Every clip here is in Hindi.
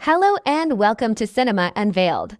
Hello and welcome to Cinema Unveiled.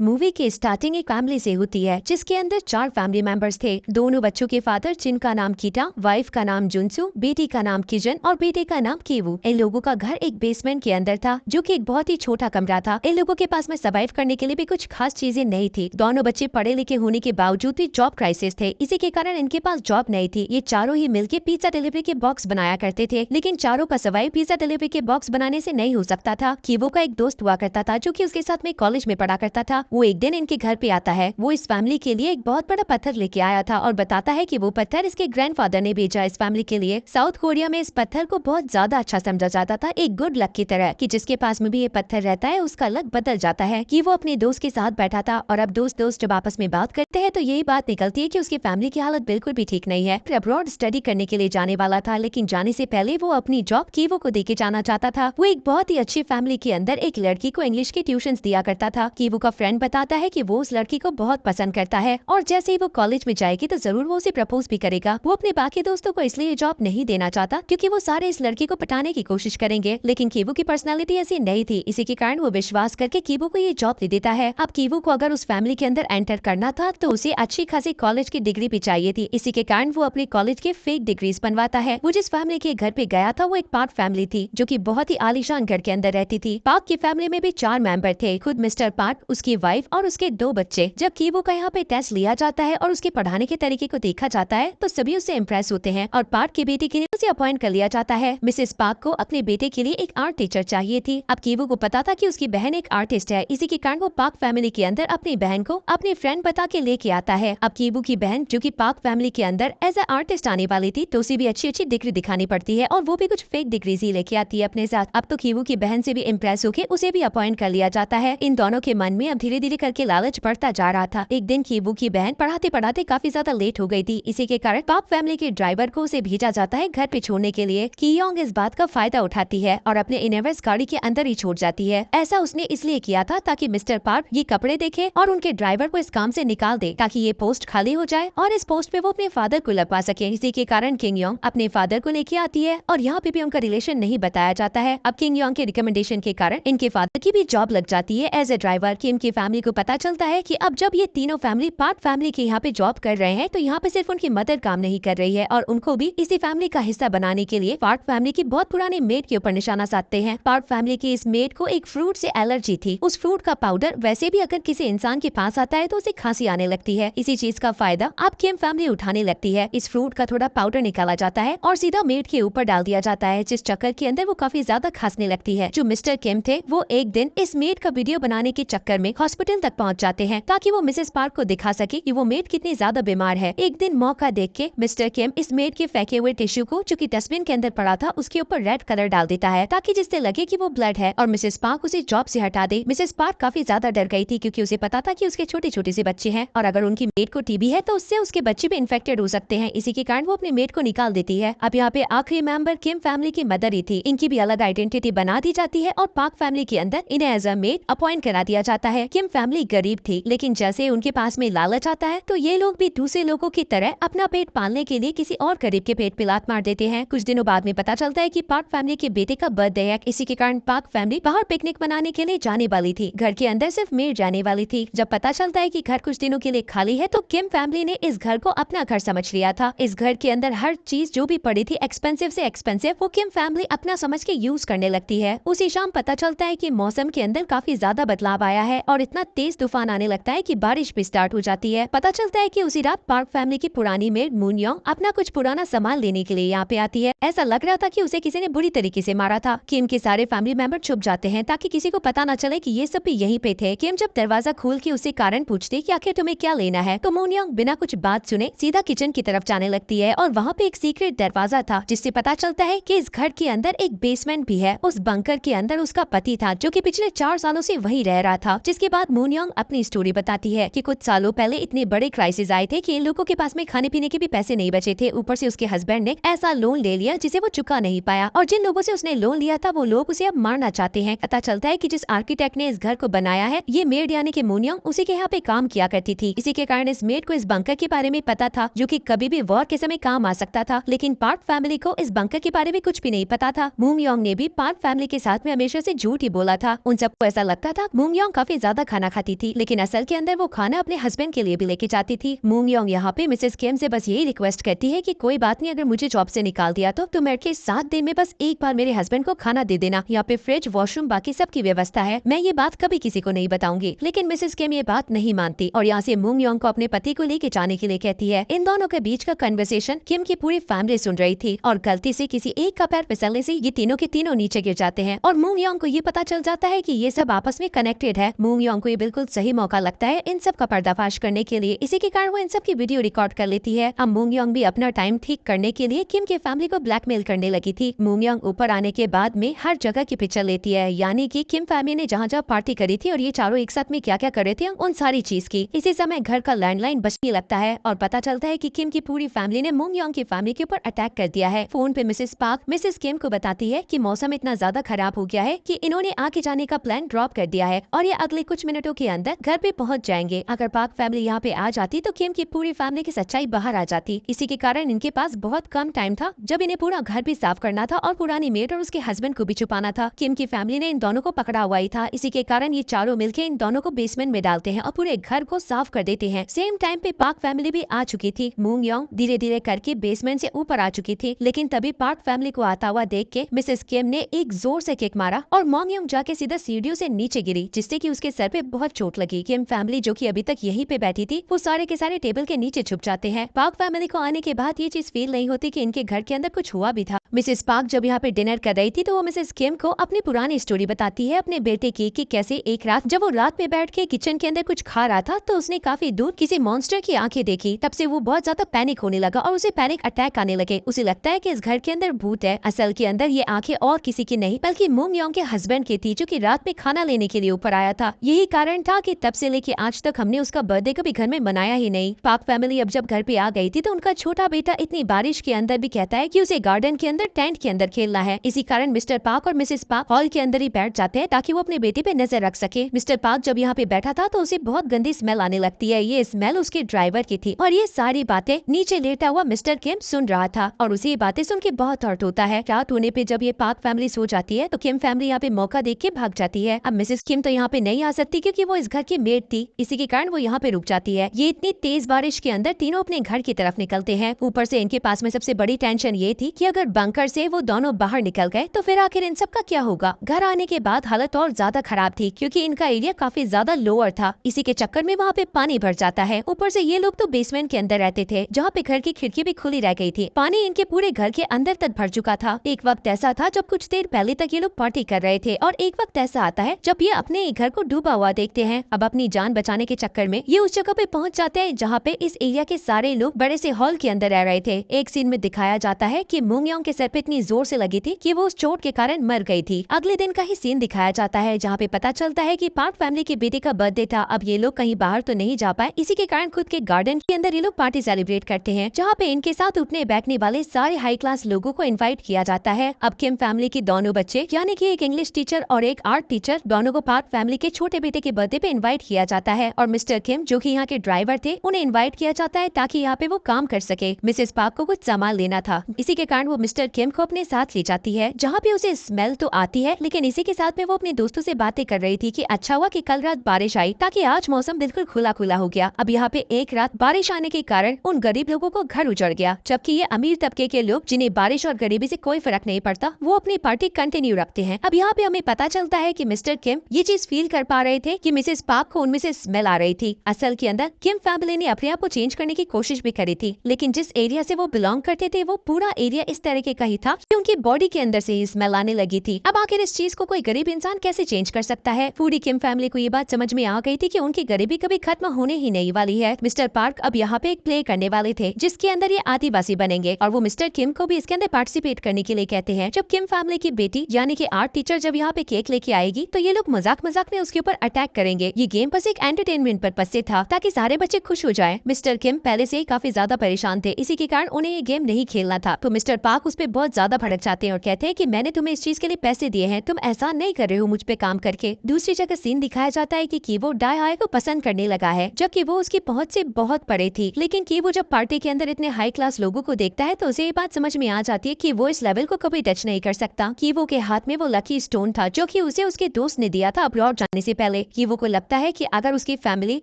Movie की स्टार्टिंग एक फैमिली से होती है जिसके अंदर 4 फैमिली मेंबर्स थे। दोनों बच्चों के फादर जिनका नाम कीटा, वाइफ का नाम जुनसू, बेटी का नाम किजन और बेटे का नाम कीवू। इन लोगों का घर एक बेसमेंट के अंदर था जो कि एक बहुत ही छोटा कमरा था। इन लोगों के पास में सर्वाइव करने के लिए भी कुछ खास चीजें नहीं थी। दोनों बच्चे पढ़े लिखे होने के बावजूद भी जॉब क्राइसिस थे। इसी के कारण इनके पास जॉब नहीं थी। ये चारों ही मिलके पिज्जा डिलीवरी के बॉक्स बनाया करते थे, लेकिन चारों का सर्वाइव पिज्जा डिलीवरी के बॉक्स बनाने से नहीं हो सकता था। कीवू का एक दोस्त हुआ करता था जो कि उसके साथ में कॉलेज में पढ़ा करता था। वो एक दिन इनके घर पे आता है। वो इस फैमिली के लिए एक बहुत बड़ा पत्थर लेके आया था और बताता है कि वो पत्थर इसके ग्रैंडफादर ने भेजा इस फैमिली के लिए। साउथ कोरिया में इस पत्थर को बहुत ज्यादा अच्छा समझा जाता था, एक गुड लक की तरह कि जिसके पास में भी ये पत्थर रहता है उसका लक बदल जाता है। कि वो अपने दोस्त के साथ बैठा था और अब दोस्त जब आपस में बात करते हैं तो यही बात निकलती है कि उसकी फैमिली की हालत बिल्कुल भी ठीक नहीं है। अब्रॉड स्टडी करने के लिए जाने वाला था, लेकिन जाने से पहले वो अपनी जॉब कीवो को देके जाना चाहता था। वो एक बहुत ही अच्छी फैमिली के अंदर एक लड़की को इंग्लिश के ट्यूशंस दिया करता था। कीवो का फ्रेंड बताता है कि वो उस लड़की को बहुत पसंद करता है और जैसे ही वो कॉलेज में जाएगी तो जरूर वो उसे प्रपोज भी करेगा। वो अपने बाकी दोस्तों को इसलिए जॉब नहीं देना चाहता क्योंकि वो सारे इस लड़की को पटाने की कोशिश करेंगे, लेकिन कीवू की पर्सनालिटी ऐसी नहीं थी। इसी के कारण वो विश्वास करके कीवू को ये जॉब दे देता है। अब कीवू को अगर उस फैमिली के अंदर एंटर करना था तो उसे अच्छी खासी कॉलेज की डिग्री भी चाहिए थी। इसी के कारण वो अपने कॉलेज के फेक डिग्रीज बनवाता है। वो जिस फैमिली के घर पे गया था वो एक पार्क फैमिली थी जो की बहुत ही आलीशान घर के अंदर रहती थी। पार्क की फैमिली में भी 4 मेंबर थे, खुद मिस्टर पार्क, उसकी वाइफ और उसके 2 बच्चे। जब कीवू का यहाँ पे टेस्ट लिया जाता है और उसके पढ़ाने के तरीके को देखा जाता है तो सभी उससे इम्प्रेस होते हैं और पार्क के बेटे के लिए उसे अपॉइंट कर लिया जाता है। मिसेस पार्क को अपने बेटे के लिए एक आर्ट टीचर चाहिए थी। अब कीवू को पता था कि उसकी बहन एक आर्टिस्ट है, इसी के कारण वो पार्क फैमिली के अंदर अपनी बहन को अपने फ्रेंड बता के लेके आता है। अब कीवू की बहन जो कि पार्क फैमिली के अंदर एज ए आर्टिस्ट आने वाली थी तो उसे भी अच्छी अच्छी डिग्री दिखानी पड़ती है और वो भी कुछ फेक डिग्रीज ही लेके आती है अपने साथ। अब तो कीवू की बहन से भी इम्प्रेस होकर उसे भी अपॉइंट कर लिया जाता है। इन दोनों के मन में अब धीरे धीरे करके लालच बढ़ता जा रहा था। एक दिन कीवू की बहन पढ़ाते पढ़ाते काफी ज्यादा लेट हो गई थी। इसी के कारण पार्क फैमिली के ड्राइवर को उसे भेजा जाता है घर पे छोड़ने के लिए। कीयोंग इस बात का फायदा उठाती है और अपने इनोवेस गाड़ी के अंदर ही छोड़ जाती है। ऐसा उसने इसलिए किया था ताकि मिस्टर पार्क ये कपड़े देखे और उनके ड्राइवर को इस काम से निकाल दे ताकि ये पोस्ट खाली हो जाए और इस पोस्ट पे वो अपने फादर को लगवा सके। इसी के कारण किंग योंग अपने फादर को लेके आती है और यहाँ पे भी उनका रिलेशन नहीं बताया जाता है। अब किंग योंग के रिकमेंडेशन के कारण इनके फादर की भी जॉब लग जाती है एज ए ड्राइवर। कि इनकी फैमिली को पता चलता है कि अब जब ये तीनों फैमिली पार्क फैमिली के यहाँ पे जॉब कर रहे हैं तो यहाँ पे सिर्फ उनकी मदर काम नहीं कर रही है और उनको भी इसी फैमिली का हिस्सा बनाने के लिए पार्क फैमिली की बहुत पुराने मेड के ऊपर निशाना साधते हैं। पार्क फैमिली की इस मेड को एक फ्रूट से एलर्जी थी। उस फ्रूट का पाउडर वैसे भी अगर किसी इंसान के पास आता है तो उसे खांसी आने लगती है। इसी चीज का फायदा अब किम फैमिली उठाने लगती है। इस फ्रूट का थोड़ा पाउडर निकाला जाता है और सीधा मेड के ऊपर डाल दिया जाता है, जिस चक्कर के अंदर वो काफी ज्यादा खांसने लगती है। जो मिस्टर किम थे वो एक दिन इस मेड का वीडियो बनाने के चक्कर में हॉस्पिटल तक पहुँच जाते हैं ताकि वो मिसेस पार्क को दिखा सके कि वो मेड कितनी ज्यादा बीमार है। एक दिन मौका देख के मिस्टर किम इस मेड के फेंके हुए टिश्यू को जो कि डस्टबिन के अंदर पड़ा था उसके ऊपर रेड कलर डाल देता है ताकि जिससे लगे कि वो ब्लड है और मिसेस पार्क उसे जॉब से हटा दे। मिसेस पार्क काफी ज्यादा डर गई थी क्योंकि उसे पता था कि उसके छोटे छोटे से बच्चे हैं और अगर उनकी मेड को टीबी है तो उससे उसके बच्चे भी इन्फेक्टेड हो सकते हैं। इसी के कारण वो अपने मेड को निकाल देती है। अब यहाँ पे आखिरी मेंबर किम फैमिली की मदर ही थी। इनकी भी अलग आइडेंटिटी बना दी जाती है और पार्क फैमिली के अंदर इन्हें एज अ मेड अपॉइंट करा दिया जाता है। किम फैमिली गरीब थी, लेकिन जैसे उनके पास में लालच आता है तो ये लोग भी दूसरे लोगों की तरह अपना पेट पालने के लिए किसी और गरीब के पेट पे लात मार देते हैं। कुछ दिनों बाद में पता चलता है कि पार्क फैमिली के बेटे का बर्थडे है। इसी के कारण पार्क फैमिली बाहर पिकनिक मनाने के लिए जाने वाली थी। घर के अंदर सिर्फ मेड जाने वाली थी। जब पता चलता है कि घर कुछ दिनों के लिए खाली है तो किम फैमिली ने इस घर को अपना घर समझ लिया था। इस घर के अंदर हर चीज जो भी पड़ी थी एक्सपेंसिव से एक्सपेंसिव वो किम फैमिली अपना समझ के यूज करने लगती है। उसी शाम पता चलता है कि मौसम के अंदर काफी ज्यादा बदलाव आया है और इतना तेज तूफान आने लगता है कि बारिश भी स्टार्ट हो जाती है। पता चलता है कि उसी रात पार्क फैमिली की पुरानी मेड मून योंग अपना कुछ पुराना सामान लेने के लिए यहाँ पे आती है। ऐसा लग रहा था कि उसे किसी ने बुरी तरीके से मारा था। किम के सारे फैमिली मेंबर छुप जाते हैं ताकि किसी को पता न चले कि ये सब भी यहीं पे थे। किम जब दरवाजा खोल के उससे कारण पूछती कि आखिर तुम्हें क्या लेना है तो मून योंग बिना कुछ बात सुने सीधा किचन की तरफ जाने लगती है और वहाँ पे एक सीक्रेट दरवाजा था जिससे पता चलता है कि इस घर के अंदर एक बेसमेंट भी है। उस बंकर के अंदर उसका पति था जो कि पिछले 4 सालों से वहीं रह रहा था, जिसके बाद बाद मून योंग अपनी स्टोरी बताती है कि कुछ सालों पहले इतने बड़े क्राइसिस आए थे कि इन लोगों के पास में खाने पीने के भी पैसे नहीं बचे थे। ऊपर से उसके हस्बैंड ने ऐसा लोन ले लिया जिसे वो चुका नहीं पाया और जिन लोगों से उसने लोन लिया था वो लोग उसे अब मारना चाहते हैं। पता चलता है कि जिस आर्किटेक्ट ने इस घर को बनाया है ये मेड यानी कि मून योंग उसी के यहाँ पे काम किया करती थी। इसी के कारण इस मेड को इस बंकर के बारे में पता था जो कि कभी भी वॉर के समय काम आ सकता था। लेकिन पार्क फैमिली को इस बंकर के बारे में कुछ भी नहीं पता था। मून योंग ने भी पार्क फैमिली के साथ में हमेशा से झूठ ही बोला था। उन सबको ऐसा लगता था मून योंग काफी ज्यादा खाना खाती थी, लेकिन असल के अंदर वो खाना अपने हस्बैंड के लिए भी लेके जाती थी। मून योंग यहाँ पे मिसेस किम से बस यही रिक्वेस्ट करती है कि कोई बात नहीं, अगर मुझे जॉब से निकाल दिया तो तुम मेरे 7 दिन में बस एक बार मेरे हस्बैंड को खाना दे देना। यहाँ पे फ्रिज, वॉशरूम, बाकी सब की व्यवस्था है। मैं ये बात कभी किसी को नहीं बताऊंगी। लेकिन मिसेस किम ये बात नहीं मानती और यहाँ से मून योंग को अपने पति को लेके जाने के लिए कहती है। इन दोनों के बीच का कन्वर्सेशन किम की पूरी फैमिली सुन रही थी और गलती से किसी एक का पैर फिसलने से ये तीनों के तीनों नीचे गिर जाते हैं और मून योंग को ये पता चल जाता है कि ये सब आपस में कनेक्टेड है। मून योंग को ये बिल्कुल सही मौका लगता है इन सब का पर्दाफाश करने के लिए। इसी के कारण वो इन सब की वीडियो रिकॉर्ड कर लेती है। अब मून योंग भी अपना टाइम ठीक करने के लिए किम के फैमिली को ब्लैकमेल करने लगी थी। मून योंग ऊपर आने के बाद में हर जगह की पिक्चर लेती है, यानी कि किम फैमिली ने जहाँ जहाँ पार्टी करी थी और ये चारों एक साथ में क्या क्या कर रहे थे उन सारी चीज की। इसी समय घर का लैंडलाइन बजने लगता है और पता चलता है कि किम की पूरी फैमिली ने मून योंग की फैमिली के ऊपर अटैक कर दिया है। फोन पे मिसेस पार्क मिसेस किम को बताती है कि मौसम इतना ज्यादा खराब हो गया है कि इन्होंने आके जाने का प्लान ड्रॉप कर दिया है और ये अगले कुछ मिनटों के अंदर घर पे पहुंच जाएंगे। अगर पार्क फैमिली यहाँ पे आ जाती तो किम की पूरी फैमिली की सच्चाई बाहर आ जाती। इसी के कारण इनके पास बहुत कम टाइम था जब इन्हें पूरा घर भी साफ करना था और पुरानी मेड और उसके हस्बैंड को भी छुपाना था। किम की फैमिली ने इन दोनों को पकड़ा हुआ ही था। इसी के कारण ये चारों मिलकर इन दोनों को बेसमेंट में डालते हैं और पूरे घर को साफ कर देते हैं। सेम टाइम पे पार्क फैमिली भी आ चुकी थी। मून योंग धीरे धीरे करके बेसमेंट से ऊपर आ चुकी थी, लेकिन तभी पार्क फैमिली को आता हुआ देख के मिसेस किम ने एक जोर से किक मारा और मून योंग जाके सीधा सीढ़ियों से नीचे गिरी, जिससे कि उसके सर पे बहुत चोट लगी। किम फैमिली जो कि अभी तक यहीं पे बैठी थी वो सारे के सारे टेबल के नीचे छुप जाते हैं। पार्क फैमिली को आने के बाद ये चीज फील नहीं होती कि इनके घर के अंदर कुछ हुआ भी था। मिसेस पार्क जब यहाँ पे डिनर कर रही थी तो वो मिसेस किम को अपनी पुरानी स्टोरी बताती है अपने बेटे की कि कैसे एक रात जब वो रात में बैठ के किचन के अंदर कुछ खा रहा था तो उसने काफी दूर किसी मॉन्स्टर की आंखें देखी। तब से वो बहुत ज्यादा पैनिक होने लगा और उसे पैनिक अटैक आने लगे। उसे लगता है कि इस घर के अंदर भूत है। असल के अंदर ये आंखें और किसी की नहीं बल्कि मून योंग के हस्बैंड की थी, जो कि रात में खाना लेने के लिए ऊपर आया था। यही कारण था कि तब से लेके आज तक हमने उसका बर्थडे कभी घर में मनाया ही नहीं। पार्क फैमिली अब जब घर पे आ गई थी तो उनका छोटा बेटा इतनी बारिश के अंदर भी कहता है कि उसे गार्डन के अंदर टेंट के अंदर खेलना है। इसी कारण मिस्टर पार्क और मिसेस पार्क हॉल के अंदर ही बैठ जाते हैं ताकि वो अपने बेटे पे नजर रख सके। मिस्टर पार्क जब यहाँ पे बैठा था तो उसे बहुत गंदी स्मेल आने लगती है। ये स्मेल उसके ड्राइवर की थी और ये सारी बातें नीचे लेटा हुआ मिस्टर किम सुन रहा था और उसे ये बातें सुन के बहुत हर्ट होता है। रात होने पे जब ये पार्क फैमिली सो जाती है तो किम फैमिली यहाँ पे मौका देख के भाग जाती है। अब मिसेस किम तो यहाँ पे नहीं आ सकती क्योंकि वो इस घर की मेड थी। इसी के कारण वो यहाँ पे रुक जाती है। ये इतनी तेज बारिश के अंदर तीनों अपने घर की तरफ निकलते हैं। ऊपर से इनके पास में सबसे बड़ी टेंशन ये थी कि अगर बंकर से वो दोनों बाहर निकल गए तो फिर आखिर इन सब का क्या होगा। घर आने के बाद हालत और ज्यादा खराब थी क्योंकि इनका एरिया काफी ज्यादा लोअर था। इसी के चक्कर में वहाँ पे पानी भर जाता है। ऊपर से ये लोग तो बेसमेंट के अंदर रहते थे जहाँ पे घर की खिड़की भी खुली रह गई थी। पानी इनके पूरे घर के अंदर तक भर चुका था। एक वक्त ऐसा था जब कुछ देर पहले तक ये लोग पार्टी कर रहे थे और एक वक्त ऐसा आता है जब ये अपने ही घर को डूबा हुआ देखते हैं। अब अपनी जान बचाने के चक्कर में ये उस जगह पे पहुंच जाते हैं जहाँ पे इस एरिया के सारे लोग बड़े से हॉल के अंदर रह रहे थे। एक सीन में दिखाया जाता है कि मून योंग के सर पे इतनी जोर से लगी थी कि वो उस चोट के कारण मर गई थी। अगले दिन का ही सीन दिखाया जाता है जहाँ पे पता चलता है कि पार्क फैमिली के बेटे का बर्थडे था। अब ये लोग कहीं बाहर तो नहीं जा पाए, इसी के कारण खुद के गार्डन के अंदर ये लोग पार्टी सेलिब्रेट करते हैं जहाँ पे इनके साथ उठने बैठने वाले सारे हाई क्लास लोगों को इन्वाइट किया जाता है। अब किम फैमिली के दोनों बच्चे यानी कि एक इंग्लिश टीचर और एक आर्ट टीचर दोनों को पार्क फैमिली के छोटे बेटे के बर्थडे पे इन्वाइट किया जाता है और मिस्टर किम जो कि यहाँ के ड्राइवर थे उन्हें इन्वाइट किया जाता है ताकि यहाँ पे वो काम कर सके। मिसेस पार्क को कुछ सामान लेना था, इसी के कारण वो मिस्टर किम को अपने साथ ले जाती है जहाँ पे उसे स्मेल तो आती है, लेकिन इसी के साथ में वो अपने दोस्तों से बातें कर रही थी कि अच्छा हुआ कि कल रात बारिश आई ताकि आज मौसम बिल्कुल खुला खुला हो गया। अब यहाँ पे एक रात बारिश आने के कारण उन गरीब लोगों को घर उजड़ गया, जबकि ये अमीर तबके के लोग जिन्हें बारिश और गरीबी से कोई फर्क नहीं पड़ता वो अपनी पार्टी कंटिन्यू रखते हैं। अब यहाँ पे हमें पता चलता है कि मिस्टर किम ये चीज फील कर पा रहे थे कि मिसेस पार्क को उनमें से स्मेल आ रही थी। असल के अंदर किम फैमिली ने अपने आप को चेंज करने की कोशिश भी करी थी, लेकिन जिस एरिया से वो बिलोंग करते थे वो पूरा एरिया इस तरह के का ही था कि उनकी बॉडी के अंदर से ही स्मेल आने लगी थी। अब आखिर इस चीज को कोई गरीब इंसान कैसे चेंज कर सकता है? फूडी किम फैमिली को ये बात समझ में आ गई थी कि उनकी गरीबी कभी खत्म होने ही नहीं वाली है। मिस्टर पार्क अब यहाँ पे एक प्ले करने वाले थे जिसके अंदर ये आदिवासी बनेंगे और वो मिस्टर किम को भी इसके अंदर पार्टिसिपेट करने के लिए कहते हैं। जब किम फैमिली की बेटी यानी कि आर्ट टीचर जब यहाँ पे केक लेके आएगी तो ये लोग मजाक मजाक में उसके ऊपर अटैक करेंगे। ये गेम बस एक एंटरटेनमेंट पर्पज से था ताकि सारे बच्चे खुश हो जाएं। मिस्टर किम पहले से ही काफी ज्यादा परेशान थे, इसी के कारण उन्हें ये गेम नहीं खेलना था। तो मिस्टर पार्क उस पर बहुत ज्यादा भड़क जाते हैं और कहते हैं कि मैंने तुम्हें इस चीज के लिए पैसे दिए हैं, तुम ऐसा नहीं कर रहे हो मुझ पे काम करके। दूसरी जगह सीन दिखाया जाता है कि कीवो डाई हाई को पसंद करने लगा है जबकि वो उसकी पहुंच से बहुत परे थी। लेकिन कीवो जब पार्टी के अंदर इतने हाई क्लास लोगों को देखता है तो उसे ये बात समझ में आ जाती है कि वो इस लेवल को कभी टच नहीं कर सकता। कीवो के हाथ में वो लकी स्टोन था जो कि उसे उसके दोस्त ने दिया था अब्रॉड जाने से पहले। कीवो को लगता है कि अगर उसकी फैमिली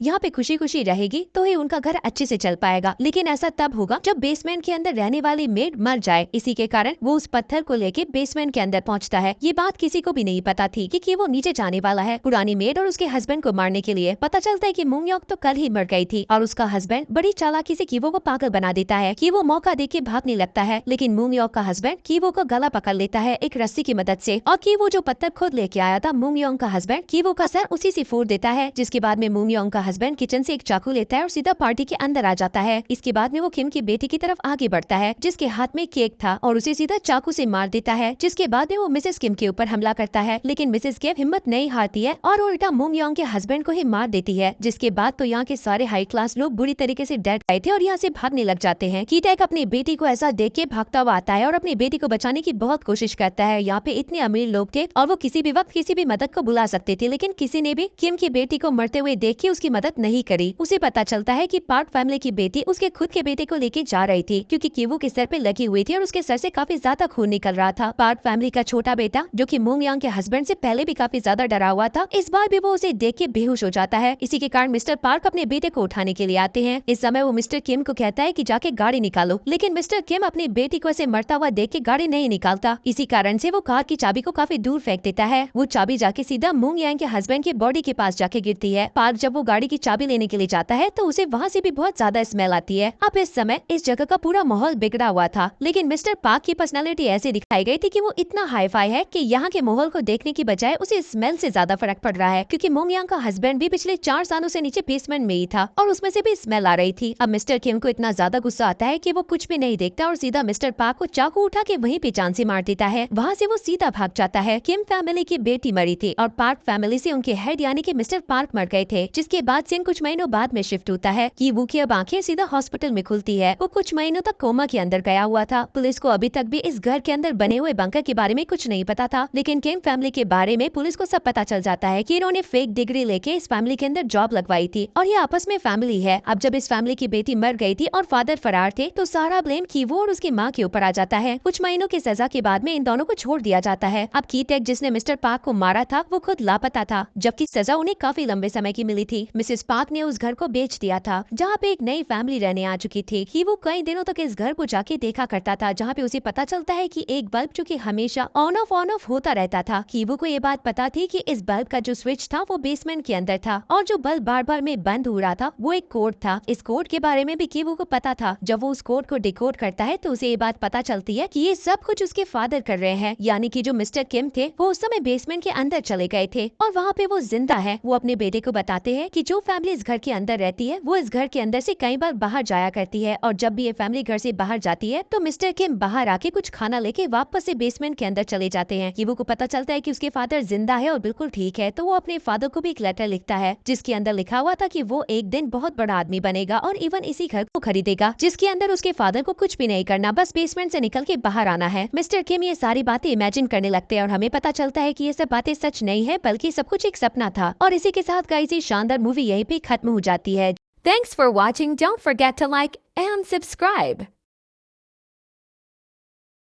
यहाँ पे खुशी खुशी रहेगी तो ही उनका घर अच्छे से चल पाएगा, लेकिन ऐसा तब होगा जब बेसमेंट के अंदर रहने वाली मेड मर जाए। इसी के कारण वो उस पत्थर को लेके बेसमेंट के अंदर पहुंचता है। ये बात किसी को भी नहीं पता थी कि वो नीचे जाने वाला है पुरानी मेड और उसके हस्बैंड को मारने के लिए। पता चलता है कि मुंगयोक तो कल ही मर गई थी और उसका हस्बैंड बड़ी चालाकी से कीवो को पागल बना देता है। कीवो मौका देके भागने लगता है लेकिन मुंगयोक का हस्बैंड कीवो को गला पकड़ लेता है एक रस्सी की मदद से और कीवो जो पत्थर खुद लेके आया था मुंगयोक का हस्बैंड कीवो का सर उसी से फोड़ देता है। जिसके बाद में मुंगयोक का हस्बैंड किचन से एक चाकू लेता है और सीधा पार्टी के अंदर आ जाता है। इसके बाद में वो किम की बेटी की तरफ आगे बढ़ता है जिसके हाथ में केक था और उसे सीधा चाकू से मार देता है। जिसके बाद में वो मिसेस किम के ऊपर हमला करता है लेकिन मिसेस किम हिम्मत नहीं हारती है और उल्टा मुंगयोक के हस्बैंड को ही मार देती है। जिसके बाद तो यहाँ के सारे हाई क्लास लोग बुरी तरीके से डेड गए थे और यहाँ से भागने लग जाते हैं। कीटेक अपनी बेटी को ऐसा देख के भागता हुआ आता है और अपनी बेटी को बचाने की बहुत कोशिश करता है। यहाँ पे इतने अमीर लोग थे और वो किसी भी वक्त किसी भी मदद को बुला सकते थे, लेकिन किसी ने भी किम की बेटी को मरते हुए देख के उसकी मदद नहीं करी। उसे पता चलता है कि पार्क फैमिली की बेटी उसके खुद के बेटे को लेके जा रही थी क्योंकि कीवो के सर पे लगी हुई थी और उसके सर से काफी ज्यादा खून निकल रहा था। पार्क फैमिली का छोटा बेटा जो कि मुंगयांग के हस्बैंड से पहले भी काफी ज्यादा डरा हुआ था, इस बार भी वो उसे देख के बेहोश हो जाता है। इसी के कारण मिस्टर पार्क अपने बेटे को उठाने के लिए आते हैं। इस समय वो मिस्टर किम को कहता है कि जाके गाड़ी निकालो, लेकिन मिस्टर किम अपनी बेटी को ऐसे मरता हुआ देख के गाड़ी नहीं निकालता। इसी कारण से वो कार की चाबी को काफी दूर फेंक देता है। वो चाबी जाके सीधा मुंगयांग के हस्बैंड के बॉडी के पास जाके गिरती है। पार्क जब वो गाड़ी की चाबी लेने के लिए जाता है तो उसे वहाँ से भी बहुत ज्यादा स्मेल आती है। अब इस समय इस जगह का पूरा माहौल बिगड़ा हुआ था, लेकिन मिस्टर पार्क की पर्सनालिटी ऐसे दिखाई गई थी कि वो इतना हाई फाई है कि यहाँ के माहौल को देखने की बजाय उसे स्मेल से ज्यादा फर्क पड़ रहा है क्योंकि मुंगयांग का हस्बैंड भी पिछले 4 सालों से नीचे बेसमेंट में ही था और उसमें से भी स्मेल आ रही थी। अब मिस्टर किम को इतना ज्यादा गुस्सा आता है कि वो कुछ भी नहीं देखता और सीधा मिस्टर पार्क को चाकू उठा के वहीं पे जान से मार देता है। वहाँ से वो सीधा भाग जाता है। किम फैमिली की बेटी मरी थी और पार्क फैमिली से उनके हेड यानी कि मिस्टर पार्क मर गए थे, जिसके बाद से कुछ महीनों बाद में शिफ्ट होता है कि वो की अब आंखें सीधा हॉस्पिटल में खुलती है। वो कुछ महीनों तक कोमा के अंदर गया हुआ था। पुलिस को अभी तक भी इस घर के अंदर बने हुए बंकर के बारे में कुछ नहीं पता था, लेकिन किम फैमिली के बारे में पुलिस को सब पता चल जाता है कि इन्होंने फेक डिग्री लेके इस फैमिली के अंदर जॉब लगवाई थी और ये आपस में फैमिली है। अब जब इस फैमिली की बेटी मर गई थी और फादर फरार थे तो सारा ब्लेम कीवो और उसकी माँ के ऊपर आ जाता है। कुछ महीनों की सजा के बाद में इन दोनों को छोड़ दिया जाता है। अब कीटेक जिसने मिस्टर पार्क को मारा था वो खुद लापता था, जबकि सजा उन्हें काफी लंबे समय की मिली थी। मिसेस पार्क ने उस घर को बेच दिया था जहाँ पे एक नई फैमिली रहने आ चुकी थी। कि वो कई दिनों तक इस घर को जाके देखा करता था, जहाँ पे उसे पता चलता है कि एक बल्ब जो कि हमेशा ऑन ऑफ होता रहता था। कीवो को ये बात पता थी कि इस बल्ब का जो स्विच था वो बेसमेंट के अंदर था और जो बल्ब बार बार में बंद हो रहा था वो एक कोड था। इस कोड के बारे में भी कीवो को पता था। जब वो उस कोड को डिकोड करता है तो उसे ये बात पता चलती है कि ये सब कुछ उसके फादर कर रहे हैं, यानी कि जो मिस्टर किम थे वो उस समय बेसमेंट के अंदर चले गए थे और वहाँ पे वो जिंदा है। वो अपने बेटे को बताते हैं कि जो फैमिली इस घर के अंदर रहती है वो इस घर के अंदर से कई बार बाहर जाया करती है और जब भी ये फैमिली घर से बाहर जाती है तो मिस्टर किम बाहर आके कुछ खाना लेके वापस से बेसमेंट के अंदर चले जाते हैं। कीवो को पता चलता है कि उसके फादर जिंदा है और बिल्कुल ठीक है, तो वो अपने फादर को भी एक लेटर लिखता है जिसके अंदर लिखा हुआ था कि वो एक दिन बहुत बड़ा आदमी बनेगा और इवन इसी घर को खरीदेगा, जिसके अंदर उसके फादर को कुछ भी नहीं करना, बस बेसमेंट से निकल के बाहर आना है। मिस्टर किम ये सारी बातें इमेजिन करने लगते हैं और हमें पता चलता है कि ये सब बातें सच नहीं है बल्कि सब कुछ एक सपना था। और इसी के साथ गाइस ये शानदार मूवी यहीं पे खत्म हो जाती है। Thanks for watching. Don't forget to like and subscribe.